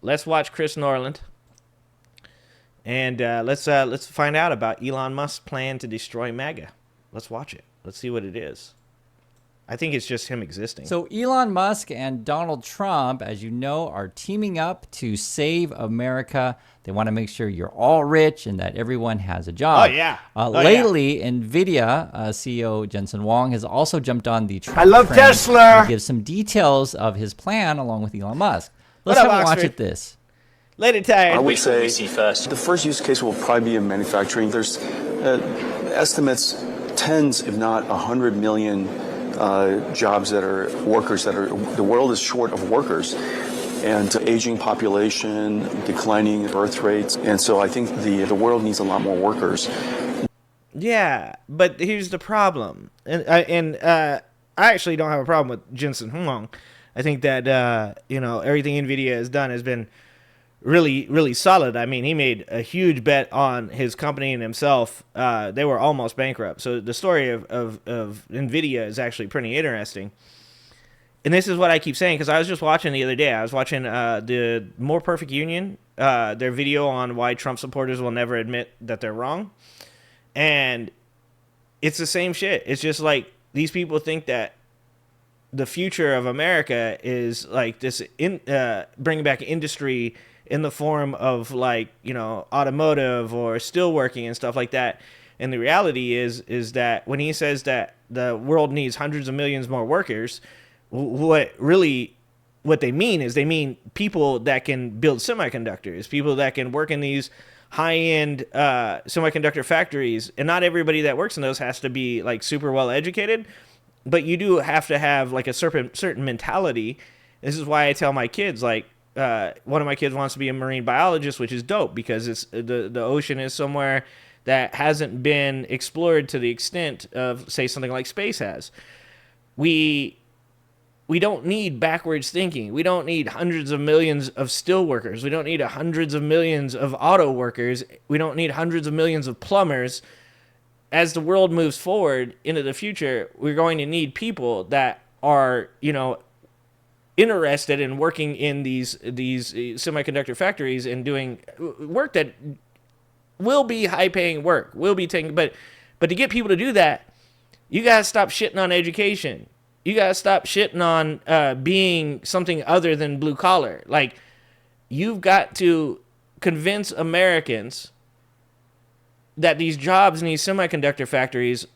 let's watch Chris Norlund, and let's find out about Elon Musk's plan to destroy MAGA. Let's watch it. Let's see what it is. I think it's just him existing. So Elon Musk and Donald Trump, as you know, are teaming up to save America. They want to make sure you're all rich and that everyone has a job. Oh, yeah. Lately, NVIDIA CEO Jensen Huang has also jumped on the Trump I love train Tesla. to give some details of his plan along with Elon Musk. Let's What up, have a watch Oxford? at this. Lady tired. I would say the first use case will probably be in manufacturing. There's estimates tens, if not 100 million jobs that are workers that are, the world is short of workers. And aging population, declining birth rates. And so I think the world needs a lot more workers. Yeah, but here's the problem. And I actually don't have a problem with Jensen Huang. I think that, everything NVIDIA has done has been really, really solid. I mean, he made a huge bet on his company and himself. They were almost bankrupt. So the story of NVIDIA is actually pretty interesting. And this is what I keep saying, because I was just watching the other day. I was watching the More Perfect Union, their video on why Trump supporters will never admit that they're wrong. And it's the same shit. It's just like these people think that the future of America is like this, bringing back industry in the form of automotive or steelworking and stuff like that. And the reality is that when he says that the world needs hundreds of millions more workers, what they mean is they mean people that can build semiconductors, people that can work in these high-end semiconductor factories. And not everybody that works in those has to be like super well educated, but you do have to have like a certain mentality. This is why I tell my kids, like, one of my kids wants to be a marine biologist, which is dope because it's the ocean is somewhere that hasn't been explored to the extent of, say, something like space has. We don't need backwards thinking. We don't need hundreds of millions of steel workers. We don't need hundreds of millions of auto workers. We don't need hundreds of millions of plumbers. As the world moves forward into the future, we're going to need people that are, interested in working in these semiconductor factories and doing work that will be high-paying work, will be taking. But to get people to do that, you gotta stop shitting on education. You gotta stop shitting on being something other than blue collar. Like, you've got to convince Americans that these jobs in these semiconductor factories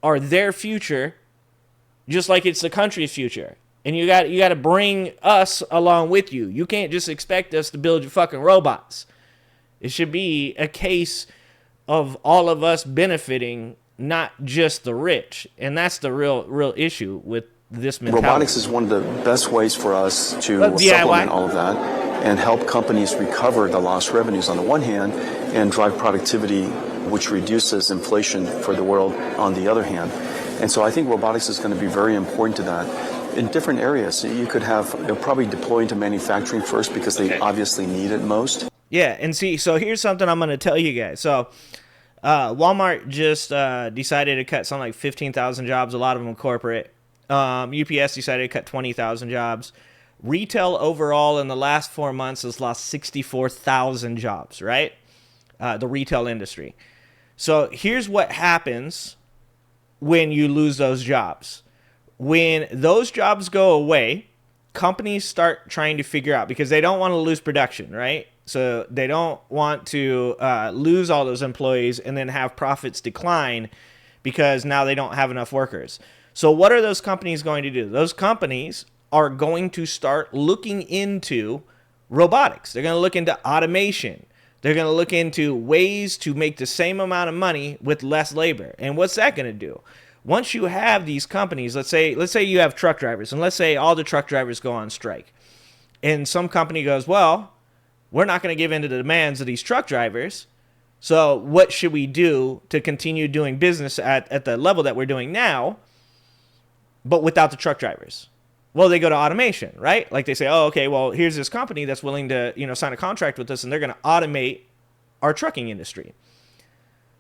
are their future, just like it's the country's future. And you got to bring us along with you. You can't just expect us to build your fucking robots. It should be a case of all of us benefiting, not just the rich. And that's the real issue with this mentality. Robotics is one of the best ways for us to supplement all of that and help companies recover the lost revenues on the one hand and drive productivity, which reduces inflation for the world on the other hand. And so I think robotics is going to be very important to that. In different areas, you could have, they'll probably deploy into manufacturing first because they obviously need it most. Yeah, and see, so here's something I'm going to tell you guys. So Walmart just decided to cut something like 15,000 jobs, a lot of them corporate. UPS decided to cut 20,000 jobs. Retail overall in the last 4 months has lost 64,000 jobs, right? The retail industry. So here's what happens when you lose those jobs. When those jobs go away, companies start trying to figure out, because they don't want to lose production, right? So they don't want to lose all those employees and then have profits decline because now they don't have enough workers. So what are those companies going to do? Those companies are going to start looking into robotics. They're going to look into automation. They're going to look into ways to make the same amount of money with less labor. And what's that going to do? Once you have these companies, let's say you have truck drivers, and let's say all the truck drivers go on strike. And some company goes, well, we're not going to give in to the demands of these truck drivers. So what should we do to continue doing business at the level that we're doing now, but without the truck drivers? Well, they go to automation, right? Like they say, oh, okay, well, here's this company that's willing to, sign a contract with us, and they're going to automate our trucking industry.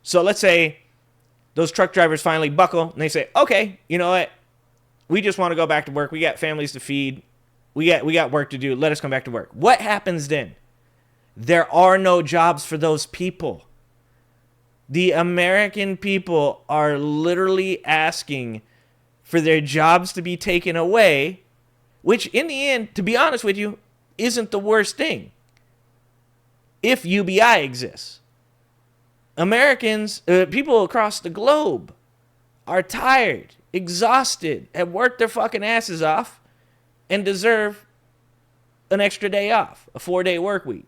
So let's say those truck drivers finally buckle, and they say, okay, you know what? We just want to go back to work. We got families to feed. We got work to do. Let us come back to work. What happens then? There are no jobs for those people. The American people are literally asking for their jobs to be taken away, which in the end, to be honest with you, isn't the worst thing. If UBI exists. Americans, people across the globe are tired, exhausted, have worked their fucking asses off, and deserve an extra day off, a 4-day work week.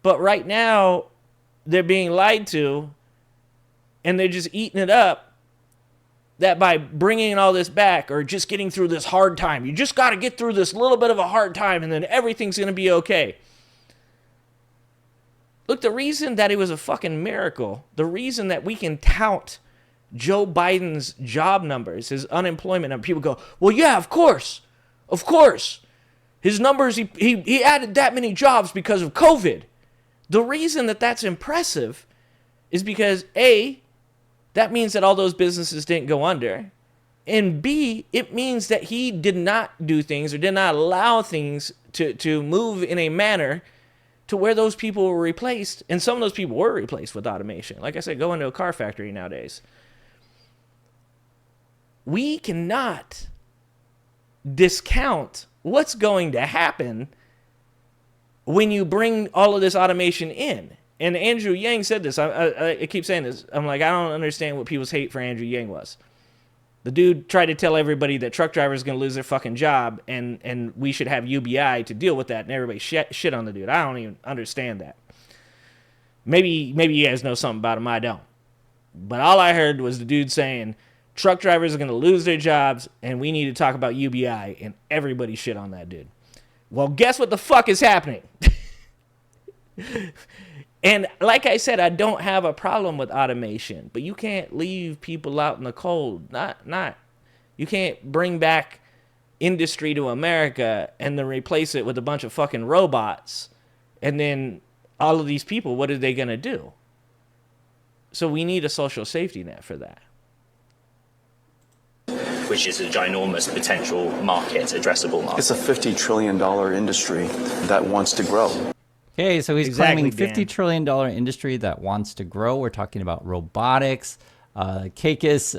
But right now, they're being lied to, and they're just eating it up, that by bringing all this back or just getting through this hard time, you just got to get through this little bit of a hard time and then everything's going to be okay. Look, the reason that it was a fucking miracle, the reason that we can tout Joe Biden's job numbers, his unemployment number, people go, well, yeah, of course. His numbers, he added that many jobs because of COVID. The reason that that's impressive is because A, that means that all those businesses didn't go under. And B, it means that he did not do things or did not allow things to move in a manner to where those people were replaced. And some of those people were replaced with automation. Like I said, go into a car factory nowadays. We cannot discount what's going to happen when you bring all of this automation in. And Andrew Yang said this. I keep saying this. I'm like, I don't understand what people's hate for Andrew Yang was. The dude tried to tell everybody that truck drivers are going to lose their fucking job and we should have UBI to deal with that, and everybody shit on the dude. I don't even understand that. Maybe you guys know something about him. I don't. But all I heard was the dude saying truck drivers are going to lose their jobs and we need to talk about UBI, and everybody shit on that dude. Well, guess what the fuck is happening? And like I said, I don't have a problem with automation, but you can't leave people out in the cold. You can't bring back industry to America and then replace it with a bunch of fucking robots. And then all of these people, what are they going to do? So we need a social safety net for that. Which is a ginormous potential market, addressable market. It's a $50 trillion industry that wants to grow. Okay, so he's claiming $50 trillion industry that wants to grow. We're talking about robotics. Kakis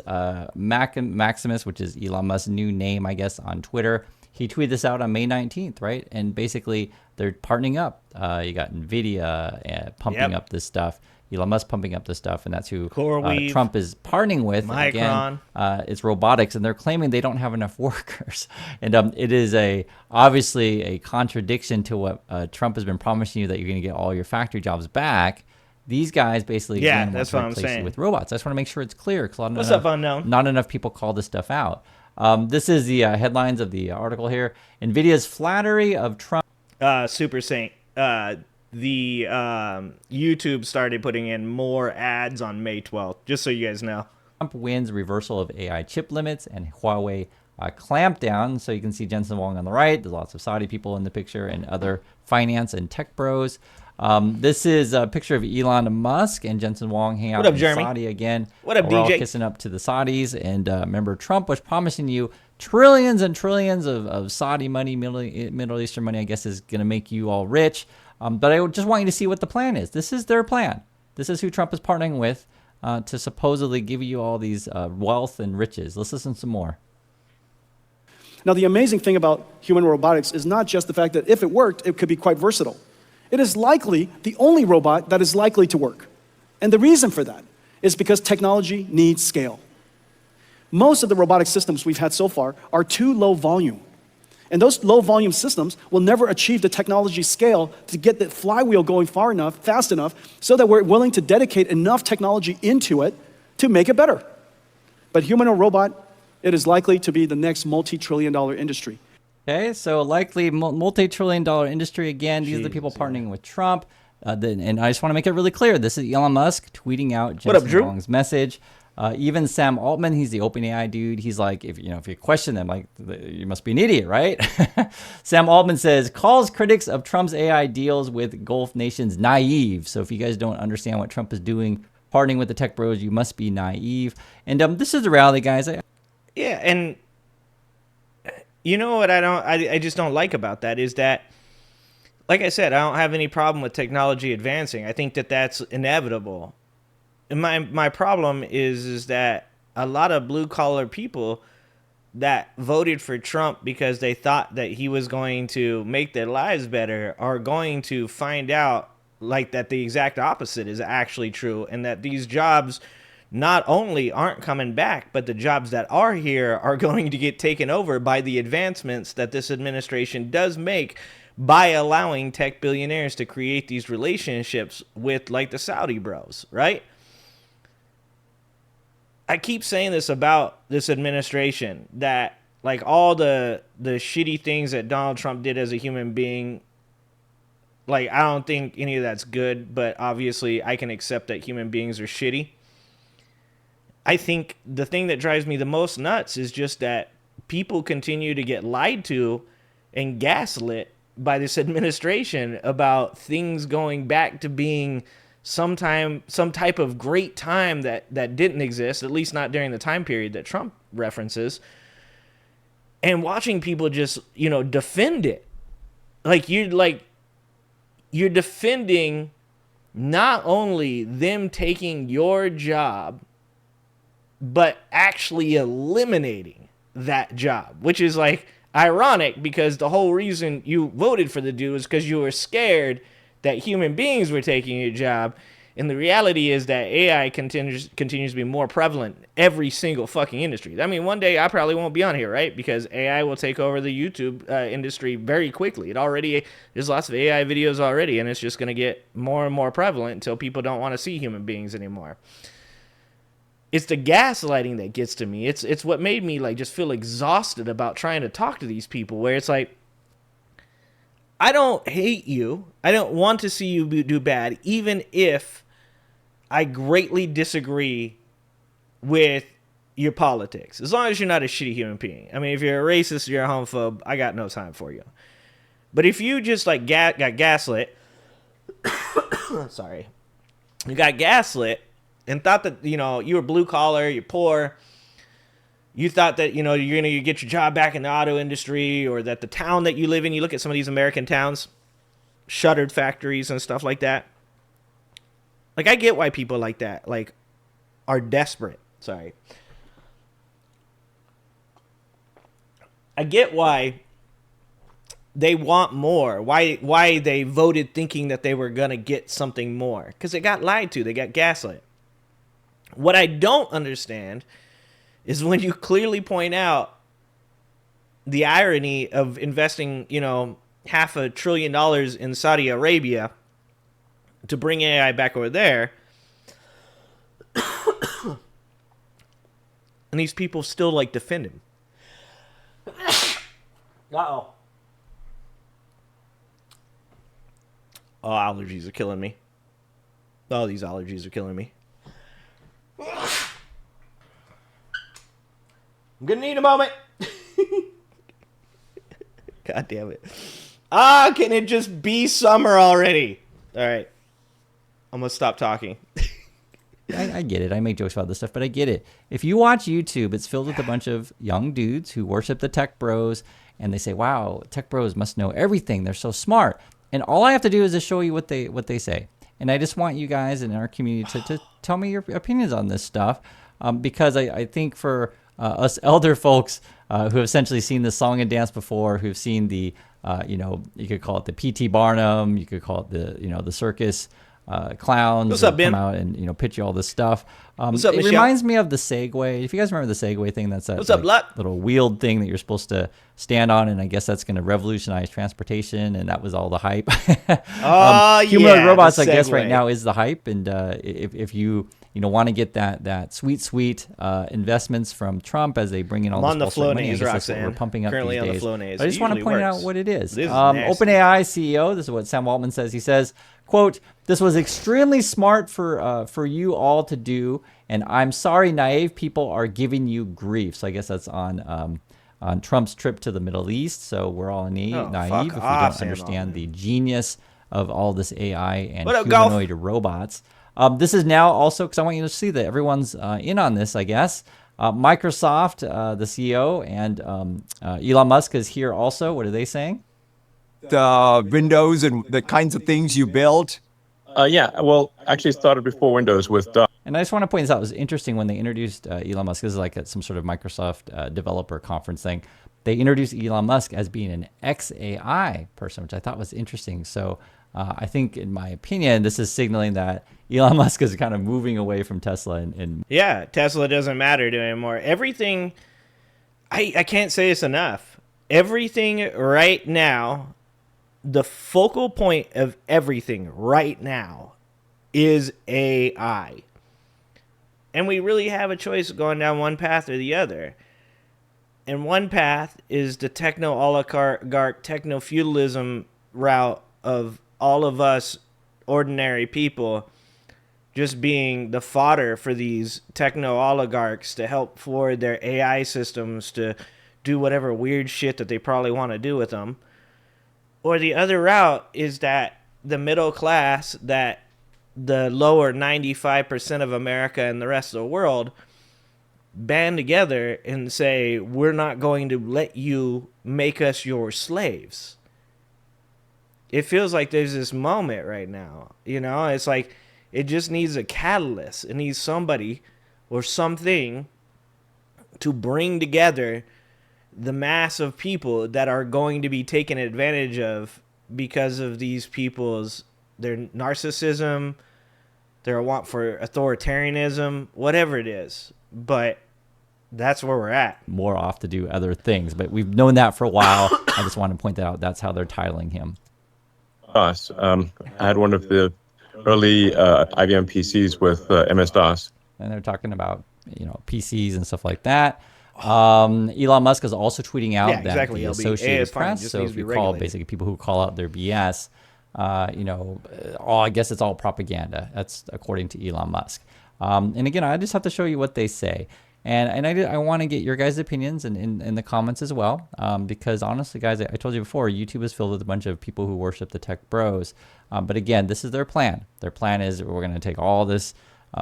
Maximus, which is Elon Musk's new name, I guess, on Twitter. He tweeted this out on May 19th, right? And basically, they're partnering up. You got NVIDIA pumping up this stuff. Elon Musk pumping up this stuff, and that's who Trump is partnering with. Micron. Again, it's robotics, and they're claiming they don't have enough workers. And it is obviously a contradiction to what Trump has been promising you, that you're going to get all your factory jobs back. These guys basically that's what I'm saying, with robots. I just want to make sure it's clear, because what's up, Unknown? Not enough people call this stuff out. This is the headlines of the article here. NVIDIA's flattery of Trump. Super Saint. The YouTube started putting in more ads on May 12th, just so you guys know. Trump wins reversal of AI chip limits and Huawei clampdown. So you can see Jensen Huang on the right. There's lots of Saudi people in the picture and other finance and tech bros. This is a picture of Elon Musk and Jensen Huang hanging out in Saudi again. What up, We're DJ? all kissing up to the Saudis. And remember, Trump was promising you trillions and trillions of Saudi money, Middle Eastern money, I guess, is going to make you all rich. But I just want you to see what the plan is. This is their plan. This is who Trump is partnering with to supposedly give you all these wealth and riches. Let's listen some more. Now, the amazing thing about human robotics is not just the fact that if it worked, it could be quite versatile. It is likely the only robot that is likely to work. And the reason for that is because technology needs scale. Most of the robotic systems we've had so far are too low volume. And those low volume systems will never achieve the technology scale to get the flywheel going far enough, fast enough, so that we're willing to dedicate enough technology into it to make it better. But human or robot, it is likely to be the next multi-trillion-dollar industry. Okay, so likely multi-trillion-dollar industry again. These are the people partnering with Trump. And I just want to make it really clear. This is Elon Musk tweeting out Jensen Huang's message. Even Sam Altman, he's the OpenAI dude. He's like, if you question them, like, you must be an idiot, right? Sam Altman says, calls critics of Trump's AI deals with Gulf nations naive. So if you guys don't understand what Trump is doing, partnering with the tech bros, you must be naive. And this is the reality, guys. Yeah, and You know what I just don't like about that is that, like I said, I don't have any problem with technology advancing. I think that that's inevitable. And my problem is that a lot of blue collar people that voted for Trump because they thought that he was going to make their lives better are going to find out like that the exact opposite is actually true, and that these jobs not only aren't coming back, but the jobs that are here are going to get taken over by the advancements that this administration does make by allowing tech billionaires to create these relationships with like the Saudi bros, right? I keep saying this about this administration, that like all the shitty things that Donald Trump did as a human being, like I don't think any of that's good, but obviously I can accept that human beings are shitty. I think the thing that drives me the most nuts is just that people continue to get lied to and gaslit by this administration about things going back to being some type of great time that didn't exist, at least not during the time period that Trump references, and watching people just, defend it. You're defending not only them taking your job, but actually eliminating that job, which is like ironic because the whole reason you voted for the dude is because you were scared that human beings were taking your job. And the reality is that AI continues to be more prevalent in every single fucking industry. I mean, one day I probably won't be on here, right? Because AI will take over the YouTube industry very quickly. There's lots of AI videos already, and it's just going to get more and more prevalent until people don't want to see human beings anymore. It's the gaslighting that gets to me. It's what made me like just feel exhausted about trying to talk to these people, where it's like, I don't hate you. I don't want to see you do bad, even if I greatly disagree with your politics. As long as you're not a shitty human being. I mean, if you're a racist, you're a homophobe, I got no time for you. But if you just like got gaslit, sorry, you got gaslit and thought that, you were blue collar, you're poor, you thought that, you're going to get your job back in the auto industry, or that the town that you live in, you look at some of these American towns, shuttered factories and stuff like that. Like, I get why people like that, like, are desperate. Sorry. I get why they want more, why they voted thinking that they were going to get something more. Because they got lied to. They got gaslit. What I don't understand is when you clearly point out the irony of investing, $500 billion in Saudi Arabia to bring AI back over there, and these people still like defend him. Uh-oh. Oh, allergies are killing me. Oh, these allergies are killing me. I'm gonna need a moment. God damn it. Can it just be summer already? All right. I'm gonna stop talking. I get it. I make jokes about this stuff, but I get it. If you watch YouTube, it's filled with a bunch of young dudes who worship the tech bros, and they say, wow, tech bros must know everything. They're so smart. And all I have to do is just show you what they say. And I just want you guys in our community to tell me your opinions on this stuff, because I think for us elder folks who have essentially seen the song and dance before, who've seen the, you could call it the P.T. Barnum, you could call it the circus clowns. What's up, Ben? Come out and pitch you all this stuff. What's up, it Michelle? reminds me of the Segway. If you guys remember the Segway thing, that's that What's up, Luck? little wheeled thing that you're supposed to stand on, and I guess that's going to revolutionize transportation, and that was all the hype. Humanoid robots, I guess, right now is the hype, and if you want to get that sweet investments from Trump as they bring in all this bullshit money, I guess that's what we're pumping up Currently these days. on the Flonase. But I just want to point out what it is. OpenAI CEO, this is what Sam Altman says. He says, quote, "This was extremely smart for you all to do, and I'm sorry naive people are giving you grief." So I guess that's on Trump's trip to the Middle East. So we're all naive if we don't understand the genius of all this AI and humanoid robots. This is now also, because I want you to see that everyone's in on this, I guess. Microsoft, the CEO, and Elon Musk is here also. What are they saying? The Windows and the kinds of things you build. Yeah, well, actually started before Windows with DOS. And I just want to point this out. It was interesting when they introduced Elon Musk. This is like some sort of Microsoft developer conference thing. They introduced Elon Musk as being an ex-AI person, which I thought was interesting. So I think, in my opinion, this is signaling that Elon Musk is kind of moving away from Tesla. And yeah, Tesla doesn't matter to him anymore. Everything, I can't say this enough. Everything right now, the focal point of everything right now is AI. And we really have a choice of going down one path or the other. And one path is the techno-oligarch, techno-feudalism route of all of us ordinary people just being the fodder for these techno-oligarchs to help forward their AI systems to do whatever weird shit that they probably want to do with them. Or the other route is that the middle class, that the lower 95% of America and the rest of the world band together and say, we're not going to let you make us your slaves. It feels like there's this moment right now. It's like it just needs a catalyst. It needs somebody or something to bring together the mass of people that are going to be taken advantage of because of these people's, their narcissism, their want for authoritarianism, whatever it is. But that's where we're at. More off to do other things. But we've known that for a while. I just want to point that out. That's how they're titling him. DOS. I had one of the early IBM PCs with MS-DOS. And they're talking about, PCs and stuff like that. Elon Musk is also tweeting out that the Associated Press, so if you call basically people who call out their BS, I guess it's all propaganda. That's according to Elon Musk. And again, I just have to show you what they say. And I want to get your guys' opinions in the comments as well, because honestly, guys, I told you before, YouTube is filled with a bunch of people who worship the tech bros. But again, this is their plan. Their plan is we're going to take all this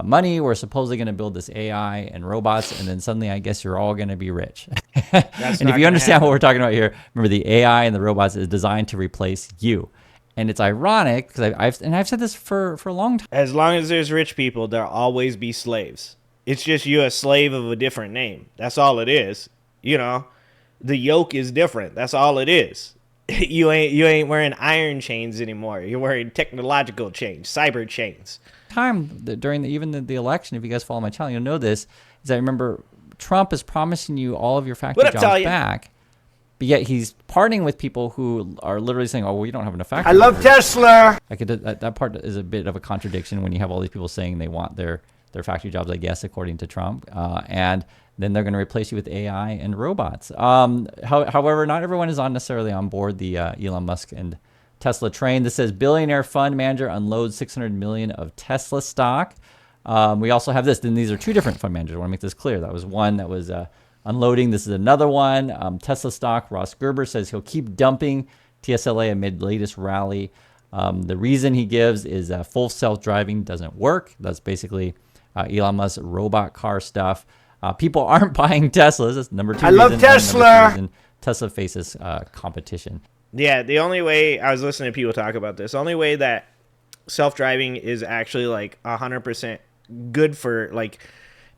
money, we're supposedly going to build this AI and robots, and then suddenly I guess you're all going to be rich. And if you understand what we're talking about here, remember the AI and the robots is designed to replace you. And it's ironic because I've said this for a long time. As long as there's rich people, there'll always be slaves. It's just you a slave of a different name. That's all it is. The yoke is different. That's all it is. You ain't wearing iron chains anymore. You're wearing technological chains, cyber chains. During the election, if you guys follow my channel, you'll know this. Is I remember Trump is promising you all of your factory jobs back, but yet he's parting with people who are literally saying, "Oh, well, you don't have enough factory." I love Tesla. That part is a bit of a contradiction when you have all these people saying they want their factory jobs, I guess, according to Trump, and then they're going to replace you with AI and robots. However, not everyone is necessarily on board the Elon Musk and Tesla train. This says billionaire fund manager unloads 600 million of Tesla stock. We also have this. Then these are two different fund managers. I want to make this clear. That was one that was unloading. This is another one. Tesla stock. Ross Gerber says he'll keep dumping TSLA amid latest rally. The reason he gives is full self-driving doesn't work. That's basically Elon Musk's robot car stuff. People aren't buying Teslas. That's number two. I love Tesla. Tesla faces competition. Yeah, the only way, I was listening to people talk about this, the only way that self-driving is actually like 100% good for like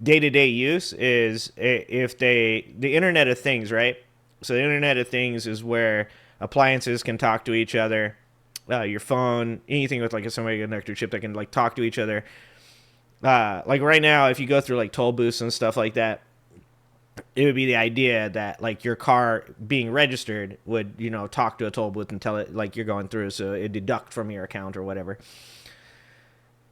day-to-day use is if the Internet of Things, right? So the Internet of Things is where appliances can talk to each other, your phone, anything with like a semiconductor chip that can like talk to each other. Like right now, if you go through like toll booths and stuff like that, it would be the idea that like your car being registered would, talk to a toll booth and tell it like you're going through, so it deduct from your account or whatever.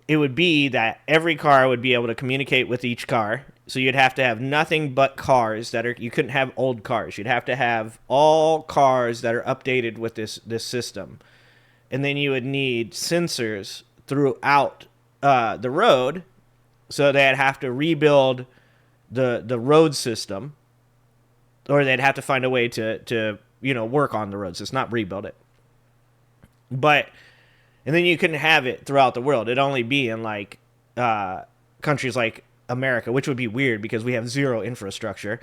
It would be that every car would be able to communicate with each car. So you'd have to have nothing but cars you couldn't have old cars. You'd have to have all cars that are updated with this system. And then you would need sensors throughout the road. So they'd have to rebuild the road system, or they'd have to find a way to work on the road system, not rebuild it. And then you couldn't have it throughout the world. It'd only be in like countries like America, which would be weird because we have zero infrastructure.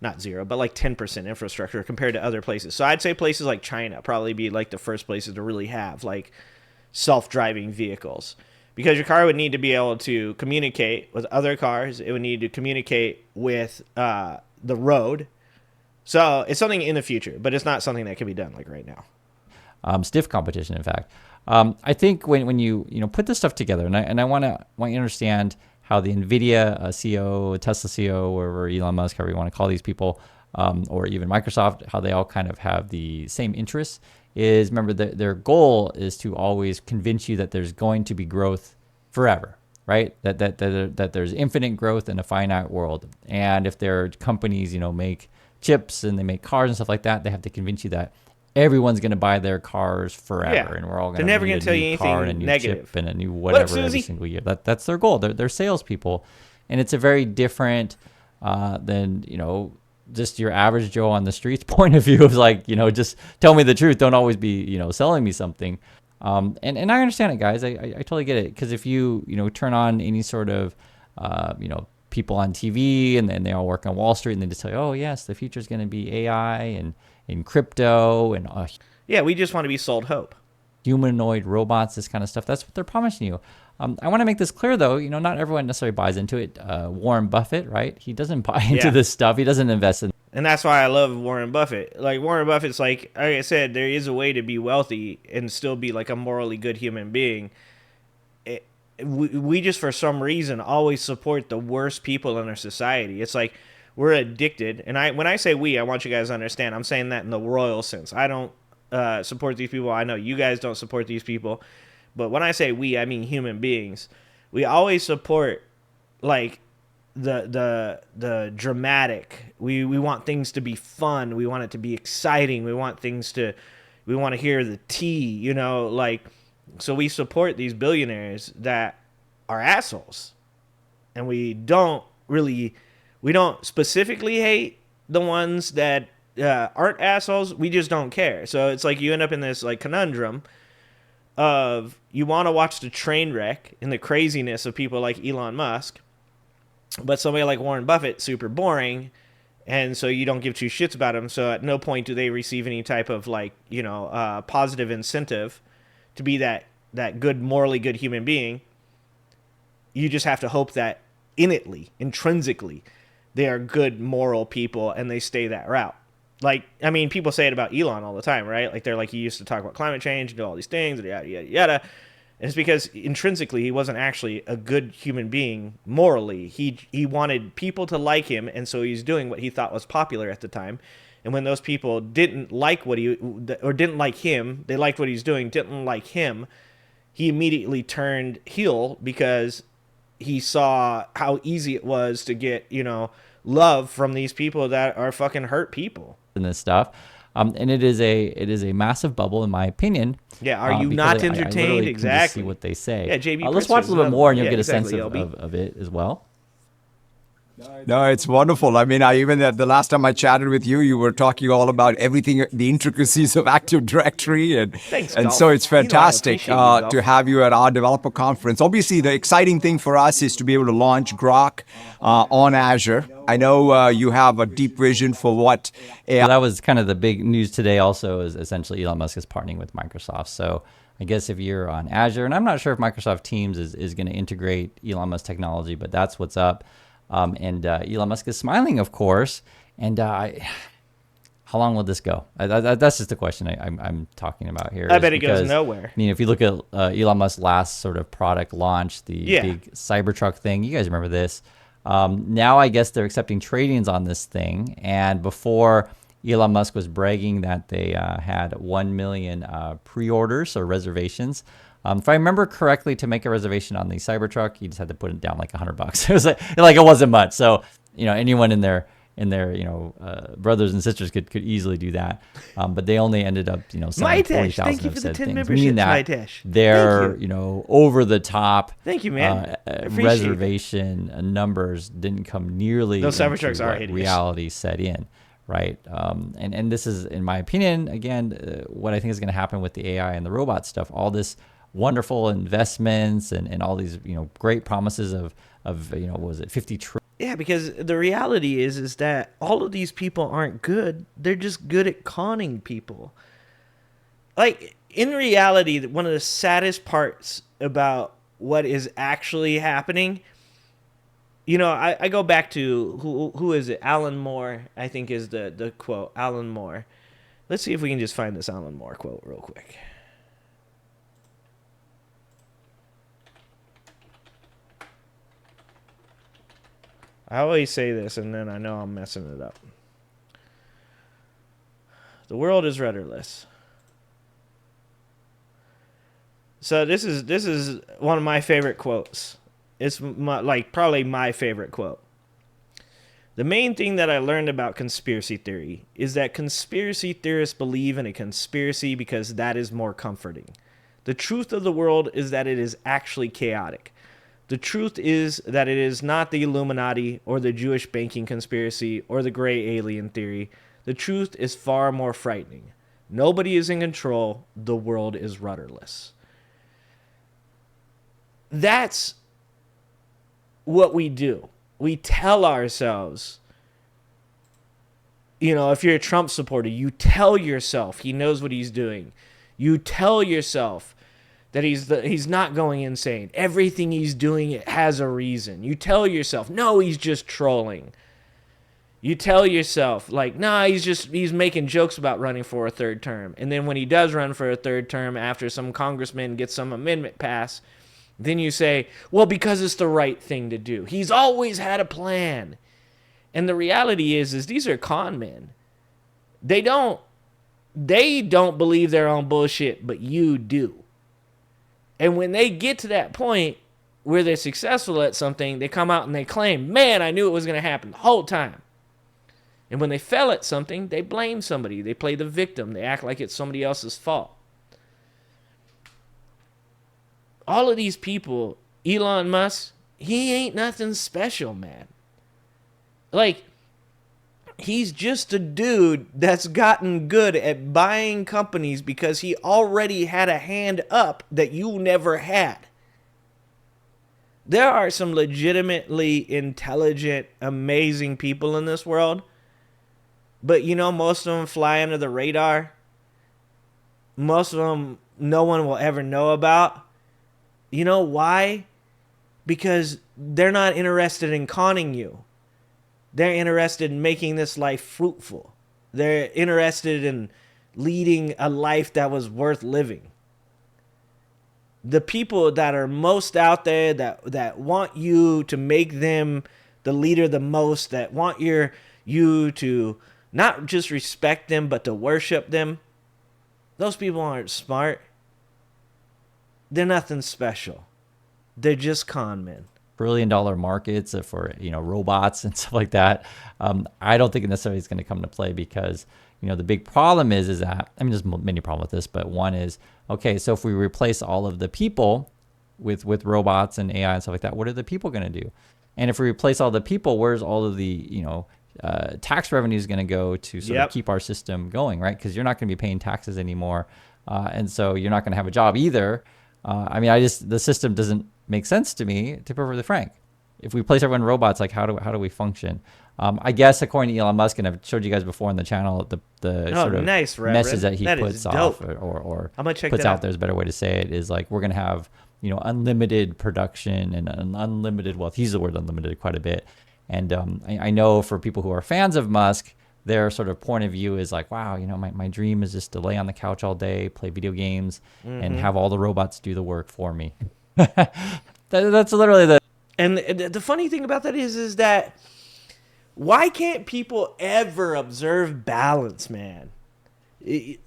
Not zero, but like 10% infrastructure compared to other places. So I'd say places like China probably be like the first places to really have like self-driving vehicles, because your car would need to be able to communicate with other cars. It would need to communicate with the road. So it's something in the future, but it's not something that can be done like right now. Stiff competition, in fact. I think when you put this stuff together, and I want you to understand how the NVIDIA CEO, Tesla CEO, or Elon Musk, however you want to call these people, or even Microsoft, how they all kind of have the same interests, is remember that their goal is to always convince you that there's going to be growth forever, right? That there's infinite growth in a finite world. And if their companies, make chips and they make cars and stuff like that, they have to convince you that everyone's going to buy their cars forever, and we're all going to never going to tell you car and a anything new negative chip and a new whatever every single year. That's their goal. They're salespeople, and it's a very different than just your average Joe on the streets point of view of like just tell me the truth. Don't always be selling me something. And I understand it, guys. I totally get it, because if you turn on any sort of people on TV and then they all work on Wall Street and they just tell you, oh yes, the future is going to be AI and in crypto and we just want to be sold hope. Humanoid robots, this kind of stuff. That's what they're promising you. I want to make this clear, though. Not everyone necessarily buys into it. Warren Buffett, right? He doesn't buy into this stuff. He doesn't invest in. And that's why I love Warren Buffett. Like Warren Buffett's like I said, there is a way to be wealthy and still be like a morally good human being. We just for some reason always support the worst people in our society. It's like we're addicted. And when I say we, I want you guys to understand, I'm saying that in the royal sense. I don't support these people. I know you guys don't support these people. But when I say we, I mean human beings. We always support like the dramatic. We want things to be fun. We want it to be exciting. We want to hear the tea, so we support these billionaires that are assholes. And we don't specifically hate the ones that aren't assholes. We just don't care. So it's like you end up in this like conundrum of you want to watch the train wreck and the craziness of people like Elon Musk, but somebody like Warren Buffett, super boring, and so you don't give two shits about him. So at no point do they receive any type of like positive incentive to be that good, morally good human being. You just have to hope that intrinsically, they are good, moral people and they stay that route. Like, I mean, people say it about Elon all the time, right? Like, they're like, he used to talk about climate change and do all these things, and yada, yada, yada. And it's because intrinsically, he wasn't actually a good human being morally. He wanted people to like him, and so he's doing what he thought was popular at the time. And when those people didn't like didn't like him, they liked what he's doing, didn't like him, he immediately turned heel because he saw how easy it was to get, love from these people that are fucking hurt people. And this stuff. And it is a massive bubble, in my opinion. Yeah, are you not entertained? I exactly. See what they say. Yeah, JB. Let's watch a little bit more, and you'll get a sense of it as well. No, it's wonderful. I mean, even the last time I chatted with you, you were talking all about everything, the intricacies of Active Directory, and so it's fantastic to have you at our developer conference. Obviously, the exciting thing for us is to be able to launch Grok on Azure. I know you have a deep vision for what AI. So that was kind of the big news today. Also, is essentially Elon Musk is partnering with Microsoft. So I guess if you're on Azure, and I'm not sure if Microsoft Teams is going to integrate Elon Musk technology, but that's what's up. And Elon Musk is smiling, of course. And how long will this go? That's just the question I'm talking about here. I bet it goes nowhere. I mean, if you look at Elon Musk's last sort of product launch, the big Cybertruck thing, you guys remember this. Now I guess they're accepting trade-ins on this thing. And before, Elon Musk was bragging that they had 1 million pre-orders or reservations. If I remember correctly, to make a reservation on the Cybertruck, you just had to put it down like $100. It was like it wasn't much. So anyone in their brothers and sisters could easily do that. But they only ended up selling 40,000 thank you for the 10 things. memberships, Meaning that Mitesh. their over the top. Thank you, man. Reservation numbers didn't come nearly. Those Cybertrucks are hideous. Reality set in. Right. And this is, in my opinion, again, what I think is going to happen with the AI and the robot stuff. All this wonderful investments and all these, great promises of what was it, 50 trillion. Yeah, because the reality is that all of these people aren't good. They're just good at conning people. Like, in reality, one of the saddest parts about what is actually happening, I go back to, who is it? Alan Moore, I think is the quote. Alan Moore. Let's see if we can just find this Alan Moore quote real quick. I always say this, and then I know I'm messing it up. The world is rudderless. So this is one of my favorite quotes. It's probably my favorite quote. The main thing that I learned about conspiracy theory is that conspiracy theorists believe in a conspiracy because that is more comforting. The truth of the world is that it is actually chaotic. The truth is that it is not the Illuminati or the Jewish banking conspiracy or the gray alien theory. The truth is far more frightening. Nobody is in control. The world is rudderless. That's what we do. We tell ourselves, if you're a Trump supporter, you tell yourself he knows what he's doing. You tell yourself that he's not going insane. Everything he's doing, it has a reason. You tell yourself, no, he's just trolling. You tell yourself, nah, he's making jokes about running for a third term. And then when he does run for a third term after some congressman gets some amendment passed, then you say, well, because it's the right thing to do. He's always had a plan. And the reality is these are con men. They don't believe their own bullshit, but you do. And when they get to that point where they're successful at something, they come out and they claim, man, I knew it was going to happen the whole time. And when they fail at something, they blame somebody. They play the victim. They act like it's somebody else's fault. All of these people, Elon Musk, he ain't nothing special, man. He's just a dude that's gotten good at buying companies because he already had a hand up that you never had. There are some legitimately intelligent, amazing people in this world, but most of them fly under the radar. Most of them no one will ever know about. You know why? Because they're not interested in conning you. They're interested in making this life fruitful. They're interested in leading a life that was worth living. The people that are most out there that want you to make them the leader the most, that want you to not just respect them, but to worship them, those people aren't smart. They're nothing special. They're just con men. $1 trillion markets for robots and stuff like that. I don't think necessarily it's going to come to play because the big problem is that there's many problems with this, but one is, okay, so if we replace all of the people with robots and AI and stuff like that, what are the people going to do? And if we replace all the people, where's all of the tax revenue is going to go to sort of keep our system going, right? Because you're not going to be paying taxes anymore, and so you're not going to have a job either. The system doesn't make sense to me, to be perfectly frank. If we place everyone in robots, how do we function? I guess according to Elon Musk, and I've showed you guys before on the channel, the sort of message that he puts off or puts out there is a better way to say it, is we're going to have unlimited production and an unlimited wealth. He uses the word unlimited quite a bit. And I know for people who are fans of Musk, their sort of point of view is wow, my dream is just to lay on the couch all day, play video games, and have all the robots do the work for me. That's literally the... And the funny thing about that is that why can't people ever observe balance, man?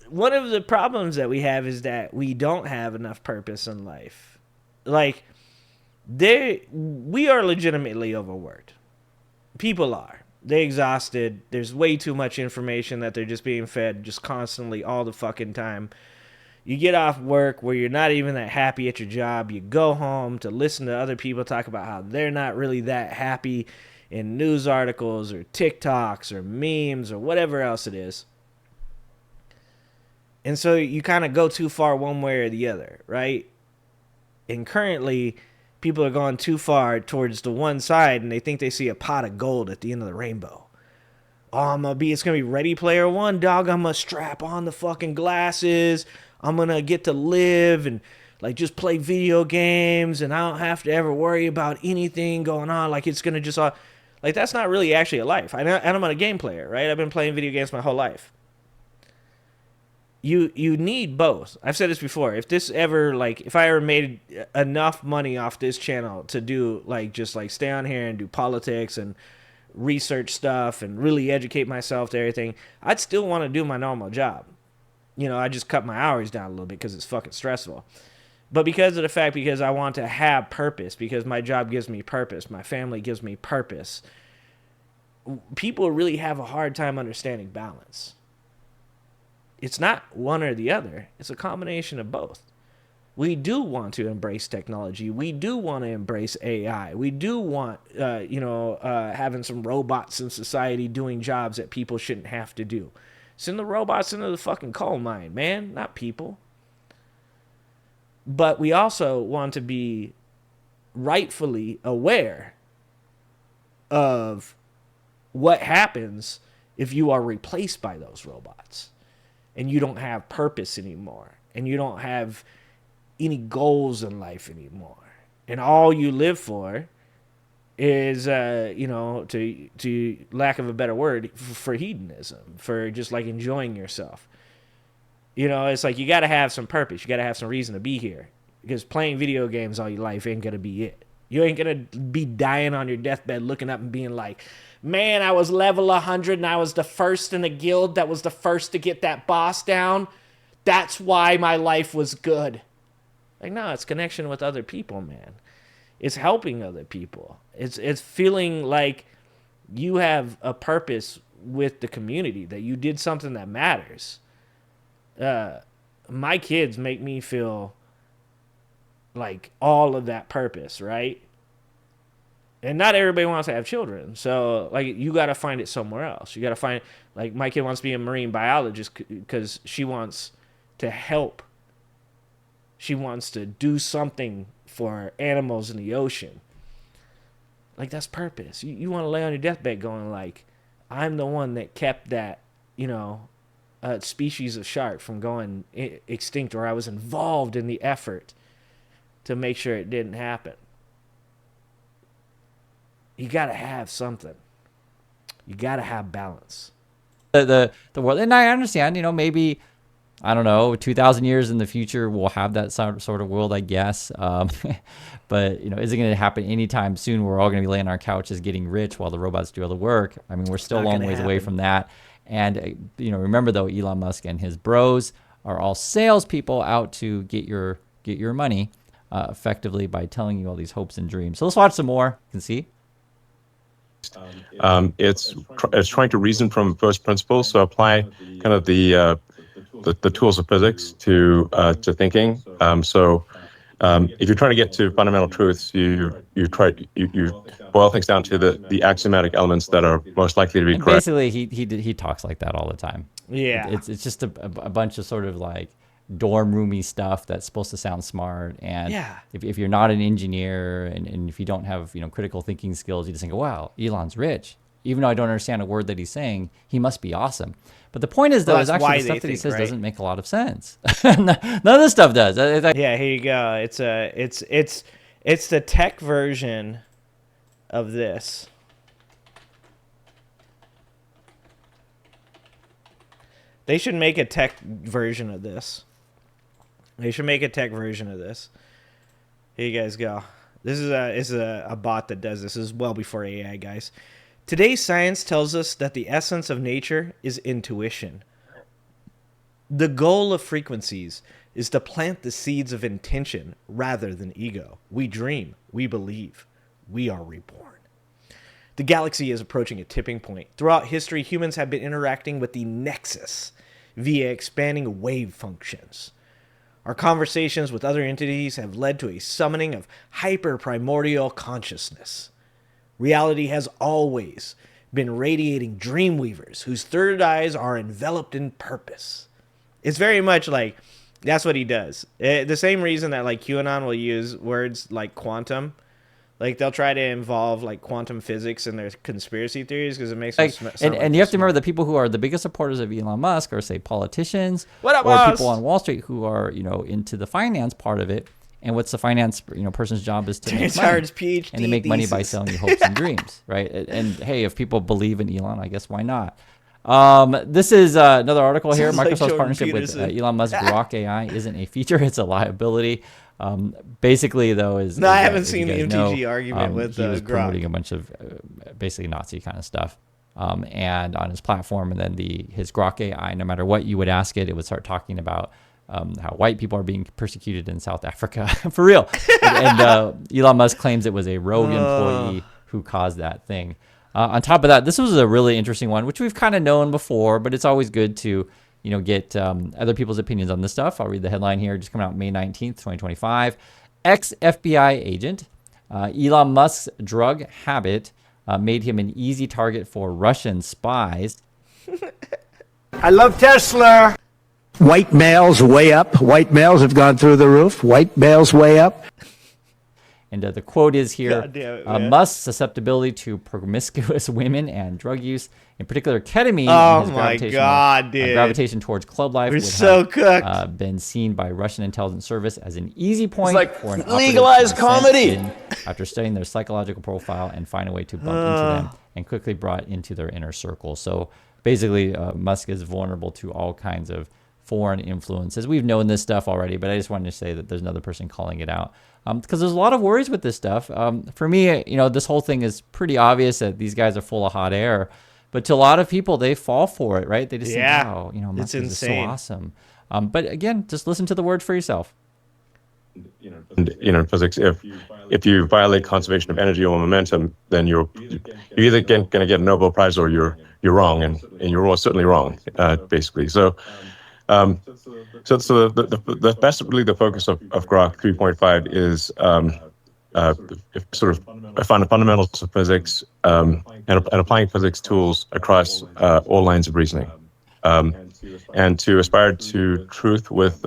One of the problems that we have is that we don't have enough purpose in life. We are legitimately overworked. People are. They're exhausted. There's way too much information that they're just being fed just constantly all the fucking time. You get off work where you're not even that happy at your job. You go home to listen to other people talk about how they're not really that happy in news articles or TikToks or memes or whatever else it is. And so you kind of go too far one way or the other, right? And currently, people are going too far towards the one side, and they think they see a pot of gold at the end of the rainbow. Oh, it's going to be Ready Player One, dog. I'm going to strap on the fucking glasses. I'm going to get to live and like just play video games, and I don't have to ever worry about anything going on. Like it's going to just all, like that's not really actually a life. And I'm not a game player, right? I've been playing video games my whole life. You need both. I've said this before. If I ever made enough money off this channel to do like just like stay on here and do politics and research stuff and really educate myself to everything, I'd still want to do my normal job. I just cut my hours down a little bit because it's fucking stressful. But because I want to have purpose, because my job gives me purpose, my family gives me purpose, people really have a hard time understanding balance. It's not one or the other. It's a combination of both. We do want to embrace technology. We do want to embrace AI. We do want, having some robots in society doing jobs that people shouldn't have to do. Send the robots into the fucking coal mine, man, not people. But we also want to be rightfully aware of what happens if you are replaced by those robots and you don't have purpose anymore and you don't have any goals in life anymore, and all you live for is to lack of a better word, for hedonism, for just like enjoying yourself. It's like you got to have some purpose, you got to have some reason to be here, because playing video games all your life ain't gonna be it. You ain't gonna be dying on your deathbed looking up and being like, man, I was level 100 and I was the first in the guild that was the first to get that boss down. That's why my life was good. Like, no, it's connection with other people, man. It's helping other people. It's feeling like you have a purpose with the community, that you did something that matters. My kids make me feel like all of that purpose, right? And not everybody wants to have children. So, like, you got to find it somewhere else. You got to find, like, my kid wants to be a marine biologist because she wants to help. She wants to do something for animals in the ocean. Like, that's purpose. You want to lay on your deathbed going, like, I'm the one that kept that, species of shark from going extinct, or I was involved in the effort to make sure it didn't happen. You got to have something. You got to have balance. The world, and I understand, maybe, I don't know, 2,000 years in the future, we'll have that sort of world, I guess. But, is it going to happen anytime soon? We're all going to be laying on our couches getting rich while the robots do all the work. I mean, we're still a long ways away from that. And, remember, though, Elon Musk and his bros are all salespeople out to get your money effectively by telling you all these hopes and dreams. So let's watch some more. You can see. It's trying to reason from first principles, so apply kind of the tools of physics to thinking. If you're trying to get to fundamental truths, you boil things down to the axiomatic elements that are most likely to be correct. Basically, he talks like that all the time. Yeah, it's just a bunch of sort of like dorm roomy stuff that's supposed to sound smart. And yeah, if you're not an engineer and if you don't have critical thinking skills, you just think, wow, Elon's rich. Even though I don't understand a word that he's saying, he must be awesome. But the point is, though, is actually the stuff that he says doesn't make a lot of sense. None of this stuff does. Yeah, here you go. It's the tech version of this. They should make a tech version of this. Here you guys go. This is a bot that does this. This is well before AI, guys. Today's science tells us that the essence of nature is intuition. The goal of frequencies is to plant the seeds of intention rather than ego. We dream, we believe, we are reborn. The galaxy is approaching a tipping point. Throughout history, humans have been interacting with the nexus via expanding wave functions. Our conversations with other entities have led to a summoning of hyper-primordial consciousness. Reality has always been radiating dreamweavers whose third eyes are enveloped in purpose. It's very much like That's what he does. The same reason that like QAnon will use words like quantum. Like they'll try to involve like quantum physics in their conspiracy theories because it makes them and you have to remember the people who are the biggest supporters of Elon Musk are, say, politicians or people on Wall Street who are, into the finance part of it. And what's the finance person's job is to make money. PhD and they make money by selling you hopes and dreams, right? And hey, if people believe in Elon, I guess why not? This is another article here. Microsoft's like partnership with Elon Musk Grok AI isn't a feature; it's a liability. Basically, though, I haven't seen the MTG argument with he was Grok. promoting a bunch of basically Nazi kind of stuff, and on his platform, and then his Grok AI. No matter what you would ask it, it would start talking about how white people are being persecuted in South Africa for real. and Elon Musk claims it was a rogue employee who caused that thing. On top of that, this was a really interesting one, which we've kind of known before, but it's always good to, get other people's opinions on this stuff. I'll read the headline here, just coming out May 19th, 2025. Ex-FBI agent, Elon Musk's drug habit made him an easy target for Russian spies. I love Tesla. White males way up. White males have gone through the roof. White males way up. And the quote is here, God damn it, Musk's susceptibility to promiscuous women and drug use, in particular ketamine, oh and my God, dude. gravitation towards club life We're would so have cooked. Been seen by Russian intelligence service as an easy point for an legalized comedy. After studying their psychological profile and find a way to bump into them and quickly brought into their inner circle. So basically, Musk is vulnerable to all kinds of foreign influences. We've known this stuff already, but I just wanted to say that there's another person calling it out. Because there's a lot of worries with this stuff. For me, this whole thing is pretty obvious that these guys are full of hot air. But to a lot of people, they fall for it, right? They just think, wow, Musk is so awesome. But again, just listen to the word for yourself. In physics, if you violate conservation of energy or momentum, then you're either going to get a Nobel Prize or you're wrong, and you're certainly wrong, basically. So the best, really, the focus of Grok 3.5 is sort of fundamentals of physics and applying physics tools across all lines of reasoning, and to aspire to truth with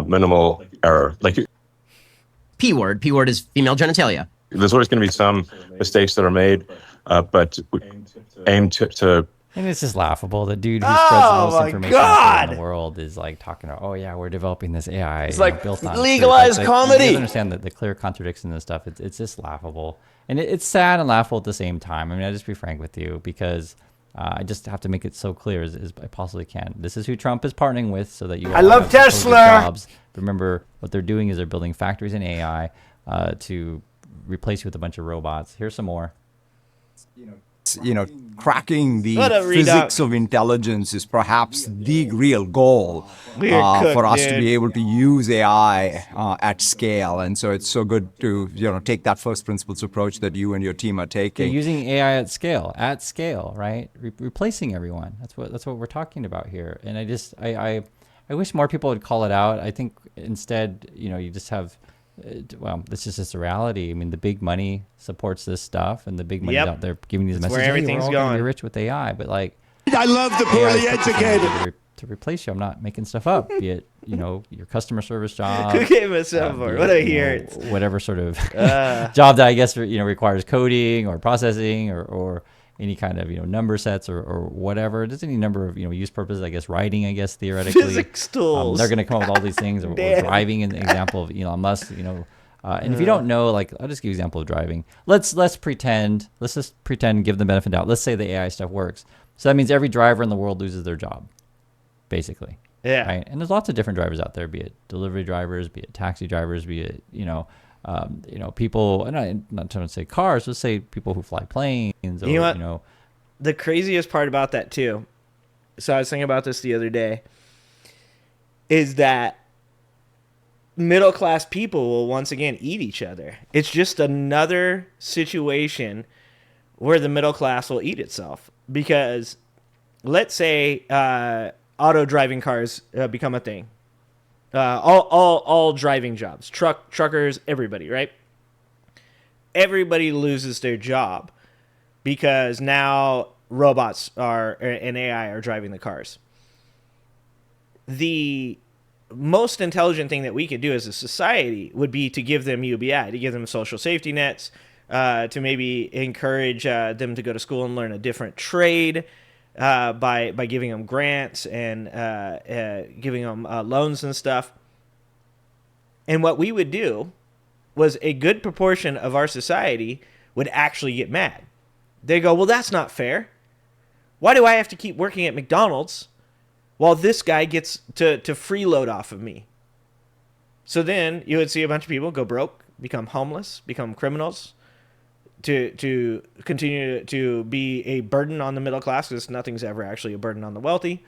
minimal error. Like P word is female genitalia. There's always going to be some mistakes that are made, but aim to And it's just laughable. The dude who spreads the most information in the world is like talking about, we're developing this AI. It's like built on legalized comedy. You understand that the clear contradiction and stuff. It's just laughable, and it's sad and laughable at the same time. I mean, I'll just be frank with you because I just have to make it so clear as I possibly can. This is who Trump is partnering with, so that you. I love Tesla. Jobs. Remember, what they're doing is they're building factories in AI to replace you with a bunch of robots. Here's some more. Cracking the physics of intelligence is perhaps the real goal for us to be able to use AI at scale. And so it's so good to take that first principles approach that you and your team are taking. You're using AI at scale, right? Replacing everyone. That's what we're talking about here. And I wish more people would call it out. I think instead, you just have. This is just a reality. I mean, the big money supports this stuff, and the big money out there giving these messages. Where everything's going to be rich with AI, but like, I love the poorly educated. To replace you, I'm not making stuff up. Be it your customer service job. Who gave us up for? What do I hear? Whatever sort of job that I guess requires coding or processing or any kind of number sets or whatever. There's any number of use purposes. I guess writing. I guess theoretically, physics tools. They're going to come up with all these things. Or driving, in the example of Elon Musk. And if you don't know, like, I'll just give you an example of driving. Let's just pretend. Give them the benefit of the doubt. Let's say the AI stuff works. So that means every driver in the world loses their job, basically. Yeah. Right. And there's lots of different drivers out there. Be it delivery drivers. Be it taxi drivers. Be it people, and I'm not trying to say cars, let's say people who fly planes. Or, the craziest part about that too, so I was thinking about this the other day, is that middle class people will once again eat each other. It's just another situation where the middle class will eat itself. Because let's say auto driving cars become a thing. All driving jobs, truckers, everybody, right? Everybody loses their job because now robots and AI are driving the cars. The most intelligent thing that we could do as a society would be to give them UBI, to give them social safety nets, to maybe encourage them to go to school and learn a different trade, by giving them grants and giving them loans and stuff. And what we would do was a good proportion of our society would actually get mad. They go, well, that's not fair. Why do I have to keep working at McDonald's while this guy gets to freeload off of me? So then you would see a bunch of people go broke, become homeless, become criminals, to continue to be a burden on the middle class, because nothing's ever actually a burden on the wealthy.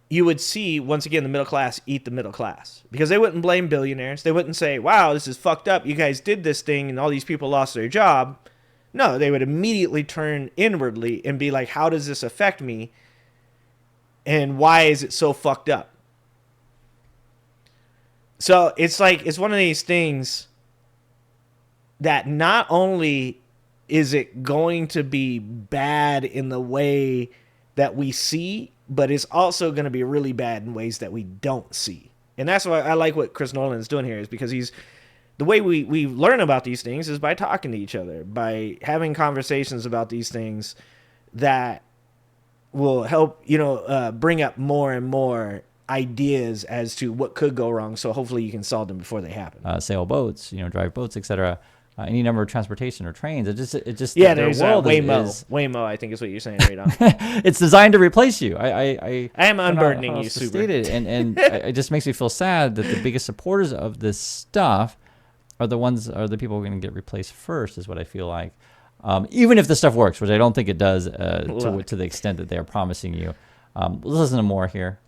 You would see, once again, the middle class eat the middle class, because they wouldn't blame billionaires. They wouldn't say, wow, this is fucked up. You guys did this thing and all these people lost their job. No, they would immediately turn inwardly and be like, how does this affect me? And why is it so fucked up? So it's like, it's one of these things that not only is it going to be bad in the way that we see, but it's also going to be really bad in ways that we don't see. And that's why I like what Chris Norlund is doing here, is because the way we learn about these things is by talking to each other, by having conversations about these things that will help, bring up more and more ideas as to what could go wrong. So hopefully you can solve them before they happen. Sail boats, drive boats, etc. Any number of transportation or trains. It just yeah. There's Waymo. I think is what you're saying right on. It's designed to replace you. I am unburdening you, super. And it just makes me feel sad that the biggest supporters of this stuff are the people who are going to get replaced first, is what I feel like. Even if the stuff works, which I don't think it does, to the extent that they are promising you. Let's listen to more here.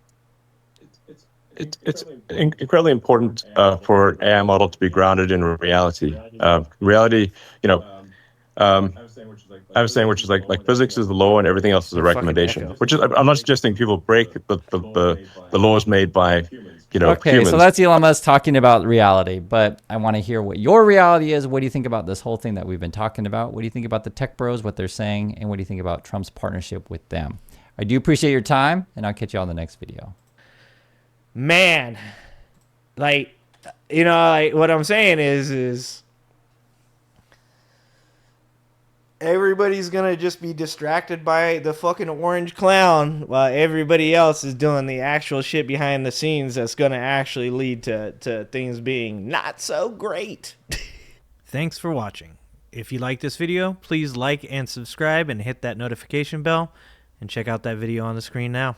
It's incredibly important for an AI model to be grounded in reality. Reality, I was saying, which is like physics is the law and everything else is a recommendation. Which is, I'm not suggesting people break the laws made by okay, humans. So that's Elon Musk talking about reality, but I want to hear what your reality is. What do you think about this whole thing that we've been talking about? What do you think about the tech bros, what they're saying, and what do you think about Trump's partnership with them? I do appreciate your time, and I'll catch you on the next video. Man, what I'm saying is everybody's gonna just be distracted by the fucking orange clown while everybody else is doing the actual shit behind the scenes that's gonna actually lead to things being not so great. Thanks for watching. If you like this video, please like and subscribe and hit that notification bell, and check out that video on the screen now.